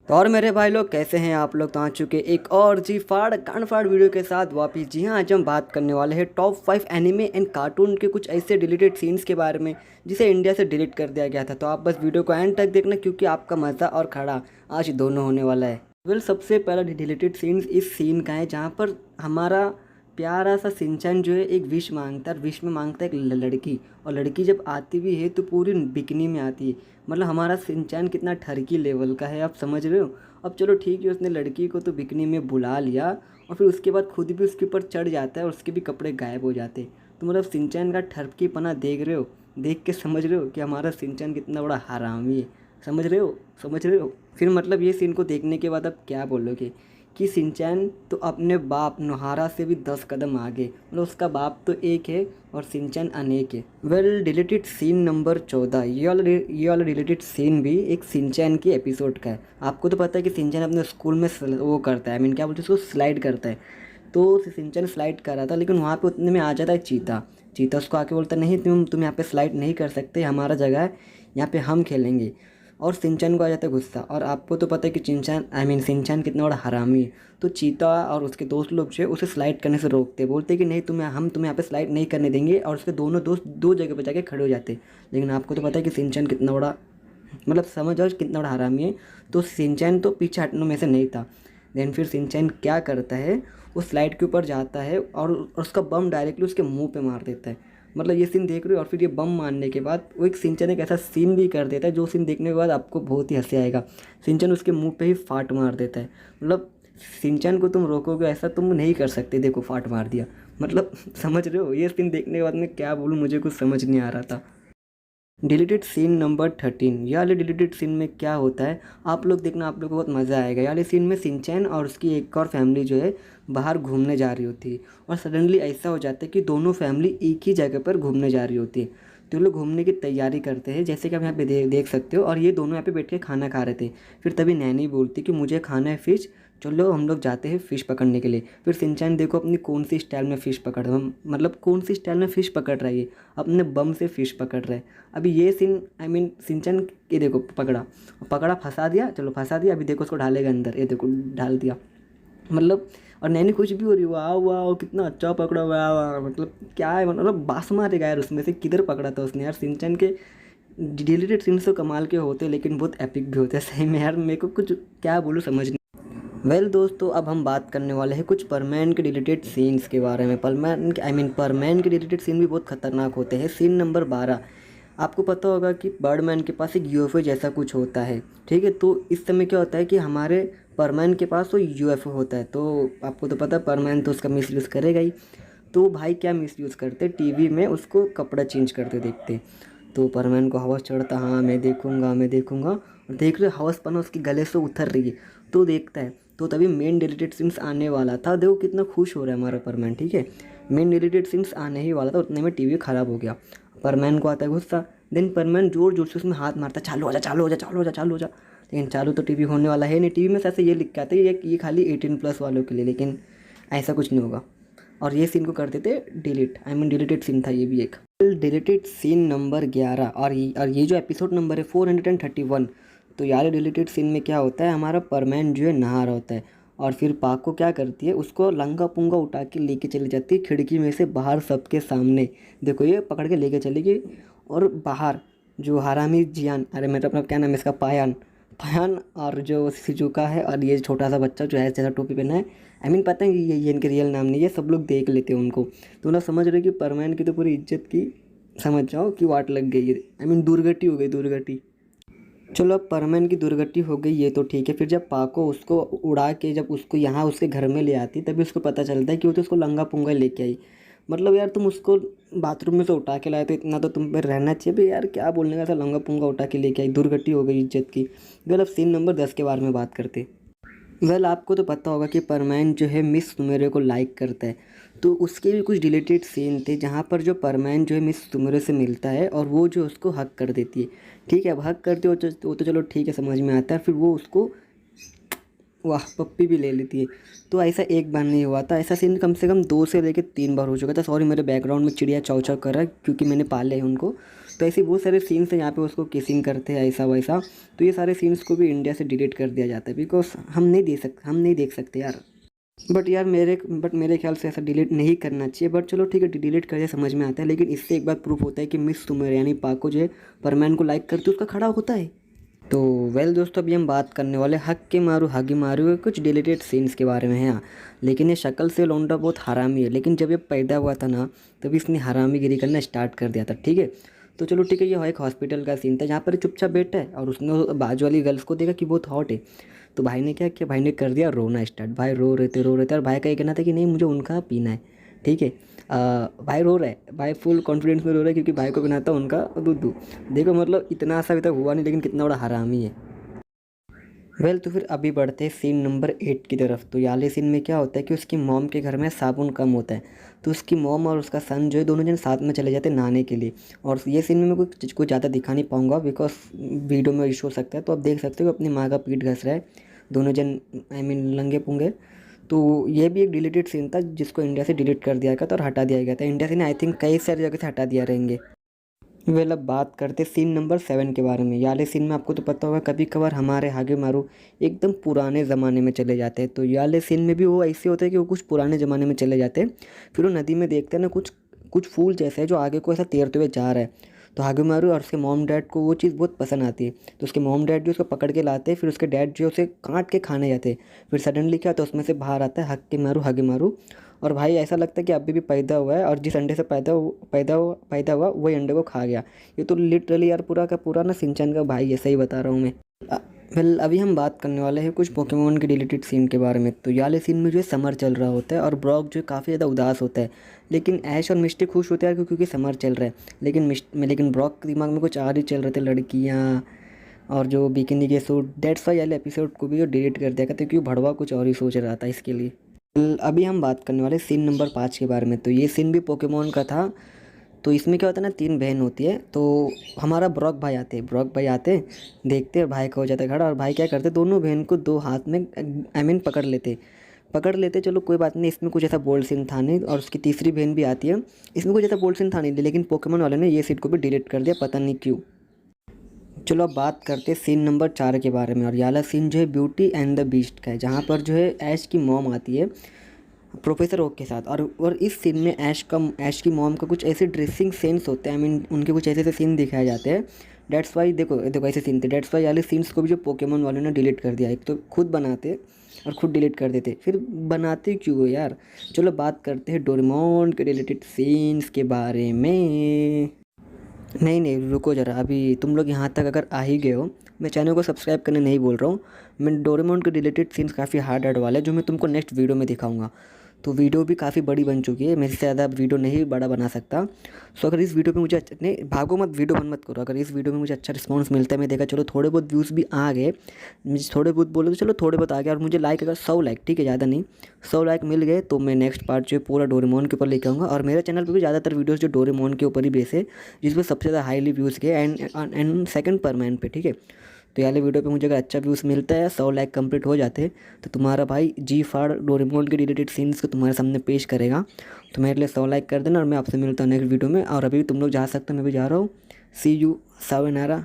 तो और मेरे भाई लोग कैसे हैं आप लोग। तो आ चुके एक और जी फाड़ कांड फाड़ वीडियो के साथ वापिस। जी हाँ, आज हम बात करने वाले हैं टॉप 5 एनिमे एंड कार्टून के कुछ ऐसे डिलीटेड सीन्स के बारे में जिसे इंडिया से डिलीट कर दिया गया था। तो आप बस वीडियो को एंड तक देखना क्योंकि आपका मज़ा और खड़ा आज दोनों होने वाला है। सबसे पहला डिलीटेड सीन्स इस सीन का है जहाँ पर हमारा प्यारा सा सिंचन जो है एक विश मांगता है और विश में मांगता है एक लड़की। और लड़की जब आती भी है तो पूरी बिकनी में आती है। मतलब हमारा सिंचन कितना ठरकी लेवल का है, आप समझ रहे हो। अब चलो ठीक है, उसने लड़की को तो बिकनी में बुला लिया और फिर उसके बाद खुद भी उसके ऊपर चढ़ जाता है और उसके भी कपड़े गायब हो जाते। तो मतलब सिंचन का ठरकी पना देख रहे हो, देख के समझ रहे हो कि हमारा सिंचन कितना बड़ा हरामी है। समझ रहे हो, समझ रहे हो। फिर मतलब ये सीन को देखने के बाद आप क्या बोलोगे कि सिंचैन तो अपने बाप नोहारा से भी 10 कदम आगे, मतलब उसका बाप तो एक है और सिंचैन अनेक है। वेल डिलीटेड सीन नंबर 14, ये वाला डिलीटेड सीन भी एक सिंचैन की एपिसोड का है। आपको तो पता है कि सिंचैन अपने स्कूल में वो करता है, क्या बोलते हैं उसको, स्लाइड करता है। तो सिंचैन स्लाइड कर रहा था लेकिन वहाँ पे उतने में आ जाता है चीता। चीता उसको आके बोलता नहीं, तुम यहाँ पे स्लाइड नहीं कर सकते, हमारा जगह है, यहाँ पे हम खेलेंगे। और सिंचन को आ जाता है गुस्सा। और आपको तो पता है कि सिंचन कितना बड़ा हरामी है। तो चीता और उसके दोस्त लोग जो है उसे स्लाइड करने से रोकते, बोलते कि नहीं हम तुम्हें यहाँ पे स्लाइड नहीं करने देंगे। और उसके दोनों दोस्त दो जगह पर जाके खड़े हो जाते। लेकिन आपको तो पता है कि सिंचन कितना बड़ा, मतलब समझ जाओ कितना बड़ा हरामी है। तो सिंचन तो पीछे हटने में से नहीं था। देन फिर सिंचन क्या करता है, वो स्लाइड के ऊपर जाता है और उसका बम डायरेक्टली उसके मुंह पे मार देता है। मतलब ये सीन देख रहे हो। और फिर ये बम मारने के बाद वो एक सिंचन एक ऐसा सीन भी कर देता है जो सीन देखने के बाद आपको बहुत ही हंसी आएगा। सिंचन उसके मुंह पे ही फाट मार देता है। मतलब सिंचन को तुम रोकोगे ऐसा तुम नहीं कर सकते, देखो फाट मार दिया। मतलब समझ रहे हो। ये सीन देखने के बाद मैं क्या बोलूँ, मुझे कुछ समझ नहीं आ रहा था। डिलीटेड सीन नंबर 13, ये वाले डिलीटेड सीन में क्या होता है आप लोग देखना, आप लोग को बहुत मज़ा आएगा। ये वाले सीन में सिंचैन और उसकी एक और फैमिली जो है बाहर घूमने जा रही होती है। और सडनली ऐसा हो जाता है कि दोनों फैमिली एक ही जगह पर घूमने जा रही होती है। तो ये लोग घूमने की तैयारी करते हैं जैसे कि आप यहाँ पे देख सकते हो। और ये दोनों यहाँ पे बैठ के खाना खा रहे थे। फिर तभी नैनी बोलती कि मुझे खाना है फ़िश, चलो हम लोग जाते हैं फ़िश पकड़ने के लिए। फिर सिंचैन देखो अपनी कौन सी स्टाइल में फ़िश पकड़ रहा है, मतलब कौन सी स्टाइल में फ़िश पकड़ रहा है, ये अपने बम से फ़िश पकड़ रहा है। अभी ये सीन सिंचन के देखो पकड़ा पकड़ा फंसा दिया, चलो फंसा दिया, अभी देखो उसको ढालेगा अंदर, ये देखो ढाल दिया। मतलब और नैनी कुछ भी हो रही, वाह वाह कितना अच्छा पकड़ा, वाह वाह। मतलब क्या है, मतलब बास मारेगा यार, उसमें से किधर पकड़ा था उसने यार। सिंचन के डिलीटेड सीन्स तो कमाल के होते हैं लेकिन बहुत एपिक भी होते हैं सही में यार। मेरे को कुछ क्या बोलूँ समझ नहीं। दोस्तों अब हम बात करने वाले हैं कुछ परमैन के डिलीटेड सीन्स के बारे में। परमैन के डिलीटेड सीन भी बहुत खतरनाक होते हैं। सीन नंबर 12, आपको पता होगा कि बर्डमैन के पास एक यूएफओ जैसा कुछ होता है, ठीक है। तो इस समय क्या होता है कि हमारे परमैन के पास तो यूएफओ होता है। तो आपको तो पता है परमैन तो उसका मिसयूज़ करेगा ही। तो भाई क्या मिसयूज़ करते, टीवी में उसको कपड़ा चेंज करते देखते। तो परमैन को हवस चढ़ता, हाँ मैं देखूंगा मैं देखूंगा। और देख रहे हवस पना उसके गले से उतर रही है। तो देखता है तो तभी मेन डिलीटेड सीन्स आने वाला था। देखो कितना खुश हो रहा है हमारा परमैन, ठीक है। मेन डिलीटेड सीन्स आने ही वाला था, उतने में टीवी ख़राब हो गया। परमैन को आता है गुस्सा। देन परमैन जोर जोर से उसमें हाथ मारता है, चालू हो जा चालू हो जा चालू हो जा चालू हो जा। लेकिन चालू तो टीवी होने वाला है नहीं। टीवी में ऐसे ये लिख के आता है ये खाली 18+ वालों के लिए, लेकिन ऐसा कुछ नहीं होगा। और ये सीन को कर देते डिलीट, डिलीटेड सीन था ये भी एक। डिलीटेड सीन नंबर 11 और ये जो एपिसोड नंबर है 431। तो यार डिलीटेड सीन में क्या होता है, हमारा परमैन जो है नहा रहा होता है। और फिर पाको क्या करती है, उसको लंगा पुंगा उठा के लेके चली जाती है खिड़की में से बाहर सबके सामने। देखो ये पकड़ के लेके चली गई। और बाहर जो हरामी जियान, अरे मेरा अपना क्या नाम है इसका, पायान पायान और जो सिजुका है और ये छोटा सा बच्चा जो है जैसा टोपी पहना है, पता है ये इनके रियल नाम नहीं है, सब लोग देख लेते हैं उनको। तो ना समझ रहे कि परमैन की तो पूरी इज्जत की, समझ जाओ कि वाट लग गई है। दुर्गति हो गई, दुर्गति। चलो अब परमैन की दुर्गति हो गई ये तो ठीक है। फिर जब पाको उसको उड़ा के जब उसको यहाँ उसके घर में ले आती तभी उसको पता चलता है कि वो तो उसको लंगा पुंगा लेके आई। मतलब यार तुम उसको बाथरूम में से उठा के लाए तो इतना तो तुम पे रहना चाहिए भाई यार, क्या बोलने का था, लंगा पुंगा उठा के लेके आई, दुर्गति हो गई इज्जत की। अब सीन नंबर 10 के बारे में बात करते। आपको तो पता होगा कि परमैन जो है मिस सुमेरे को लाइक करता है। तो उसके भी कुछ डिलीटेड सीन थे जहाँ पर जो परमैन जो है मिस सुमेरे से मिलता है और वो जो उसको हक कर देती है, ठीक है। अब हक करते हो तो वो तो चलो ठीक है, समझ में आता है। फिर वो उसको वाह पप्पी भी ले लेती है। तो ऐसा एक बार नहीं हुआ था, ऐसा सीन कम से कम 2 से लेकर 3 बार हो चुका था। सॉरी मेरे बैकग्राउंड में चिड़िया चाव चाव कर रहा है क्योंकि मैंने पाले हैं उनको। तो ऐसे बहुत सारे सीन्स हैं यहाँ पे उसको किसिंग करते हैं ऐसा वैसा। तो ये सारे सीन्स को भी इंडिया से डिलीट कर दिया जाता है बिकॉज हम नहीं देख सकते यार। बट मेरे ख्याल से ऐसा डिलीट नहीं करना चाहिए। बट चलो ठीक है, डिलीट कर दिया समझ में आता है, लेकिन इससे एक बात प्रूफ होता है कि मिस सुमेर यानी पाको जो है परमैन को लाइक करती है उसका खड़ा होता है। तो वेल दोस्तों, अभी हम बात करने वाले हक के मारू हागी मारू के कुछ डिलीटेड सीन्स के बारे में हैं। लेकिन ये शक्ल से लौंडा बहुत हरामी है, लेकिन जब ये पैदा हुआ था ना तभी इसने हरामीगिरी करना स्टार्ट कर दिया था। ठीक है, तो चलो ठीक है, ये एक हॉस्पिटल का सीन था जहाँ पर चुपचाप बैठा है और उसने बाजू वाली गर्ल्स को देखा कि बहुत हॉट है। तो भाई ने क्या किया, भाई ने कर दिया रोना स्टार्ट। भाई रो रहे थे और भाई का ये कहना था कि नहीं मुझे उनका पीना है। ठीक है, भाई रो रहा है, भाई फुल कॉन्फिडेंस में रो रहा है क्योंकि भाई को पीना था उनका दूध। देखो मतलब इतना सा अभी तक हुआ नहीं, लेकिन कितना बड़ा हरामी है। वेल तो फिर अभी बढ़ते हैं सीन नंबर 8 की तरफ। तो याले सीन में क्या होता है कि उसकी मॉम के घर में साबुन कम होता है, तो उसकी मॉम और उसका सन जो है दोनों जन साथ में चले जाते हैं नहाने के लिए। और ये सीन में मैं कुछ ज़्यादा दिखा नहीं पाऊँगा बिकॉज वीडियो में इशू हो सकता है। तो आप देख सकते हो अपनी माँ का पीठ घस रहा है दोनों जन, आई मीन लंगे पुंगे। तो ये भी एक डिलीटेड सीन था जिसको इंडिया से डिलीट कर दिया गया था और हटा दिया गया था। इंडिया से आई थिंक कई सारी जगह से हटा दिया रहेंगे। वेल अब बात करते सीन नंबर 7 के बारे में। ये वाले सीन में आपको तो पता होगा कभी कभार हमारे हागे मारू एकदम पुराने ज़माने में चले जाते हैं। तो ये वाले सीन में भी वो ऐसे होता है कि वो कुछ पुराने ज़माने में चले जाते हैं। फिर वो नदी में देखते हैं ना कुछ कुछ फूल जैसा है जो आगे को ऐसा तैरते हुए जा रहा है। तो हागे मारू और उसके मॉम डैड को वो चीज़ बहुत पसंद आती है। तो उसके मॉम डैड जो उसको पकड़ के लाते हैं, फिर उसके डैड जो उसे काट के खाने जाते हैं। फिर सडनली क्या होता है उसमें से बाहर आता है हक्के मारू हागे मारू। और भाई ऐसा लगता है कि अभी भी पैदा हुआ है और जिस अंडे से पैदा हुआ वही अंडे को खा गया। ये तो लिटरली यार पूरा का पूरा ना सिंचन का भाई है, सही बता रहा हूँ मैं। वेल अभी हम बात करने वाले हैं कुछ पोकेमोन के डिलीटेड सीन के बारे में। तो ये वाले सीन में जो है समर चल रहा होता है और ब्रॉक जो है काफ़ी ज़्यादा उदास होता है, लेकिन ऐश और मिस्टी खुश होते हैं क्योंकि समर चल रहा है। लेकिन ब्रॉक के दिमाग में कुछ और ही चल रहे थे, लड़कियाँ और जो बिकिनी के सूट। डेट्स वाई वाले एपिसोड को भी जो डिलीट कर दिया था क्योंकि भड़वा कुछ और ही सोच रहा था इसके लिए। अभी हम बात करने वाले सीन नंबर 5 के बारे में। तो ये सीन भी पोकेमोन का था। तो इसमें क्या होता है ना, 3 बहन होती है। तो हमारा ब्रॉक भाई आते देखते हैं भाई का हो जाता है खड़ा और भाई क्या करते दोनों बहन को 2 हाथ में आई मीन पकड़ लेते। चलो कोई बात नहीं, इसमें कुछ ऐसा बोल्ड सीन था नहीं। और उसकी तीसरी बहन भी आती है, इसमें कुछ ऐसा बोल्ड सीन था नहीं, लेकिन पोकेमोन वाले ने ये सीन को भी डिलीट कर दिया, पता नहीं क्यों। चलो अब बात करते हैं सीन नंबर 4 के बारे में। और ये वाला सीन जो है ब्यूटी एंड द बीस्ट का है, जहाँ पर जो है ऐश की मॉम आती है प्रोफेसर ओक के साथ। और इस सीन में ऐश की मॉम का कुछ ऐसे ड्रेसिंग सेंस होते हैं, आई मीन उनके कुछ ऐसे ऐसे सीन दिखाए जाते हैं। डेट्स वाई देखो ऐसे सीन थे। डेट्स वाई वाले सीन्स को भी जो पोकेमोन वालों ने डिलीट कर दिया। एक तो खुद बनाते और खुद डिलीट कर देते, फिर बनाते क्यों हो यार। चलो बात करते हैं डोरेमोन के रिलेटेड सीन्स के बारे में। नहीं रुको ज़रा, अभी तुम लोग यहाँ तक अगर आ ही गए हो, मैं चैनल को सब्सक्राइब करने नहीं बोल रहा हूँ। मैं डोरेमोन के रिलेटेड सीन्स काफ़ी हार्ड वाले जो मैं तुमको नेक्स्ट वीडियो में दिखाऊंगा। तो वीडियो भी काफ़ी बड़ी बन चुकी है, मेरे से ज़्यादा वीडियो नहीं बड़ा बना सकता। सो अगर इस वीडियो पे मुझे नहीं भागो मत, वीडियो बंद मत करो। अगर इस वीडियो में मुझे अच्छा रिस्पॉन्स मिलता है, मैं देखा चलो थोड़े बहुत व्यूज़ भी आ गए, मुझे थोड़े बहुत बोले तो चलो थोड़े बहुत आ गए, और मुझे लाइक अगर 100 लाइक, ठीक है ज़्यादा नहीं, 100 लाइक मिल गए तो मैं नेक्स्ट पार्ट जो है पूरा डोरेमोन के ऊपर लेके आऊँगा। और मेरे चैनल पर भी ज़्यादातर वीडियोज़ जो डोरेमोन के ऊपर ही बेस है, जिसमें सबसे ज़्यादा हाईली व्यूज़ के एंड सेकंड परमैन पे। ठीक है, तो ये वाले वीडियो पे मुझे अगर अच्छा व्यूज़ मिलता है, 100 लाइक कंप्लीट हो जाते हैं, तो तुम्हारा भाई जी फाड़ डोरेमोन के रिलेटेड सीन्स को तुम्हारे सामने पेश करेगा। तो मेरे लिए 100 लाइक कर देना और मैं आपसे मिलता हूँ नेक्स्ट वीडियो में। और अभी तुम लोग जा सकते हो, मैं भी जा रहा हूँ। सी यू, सावेनारा।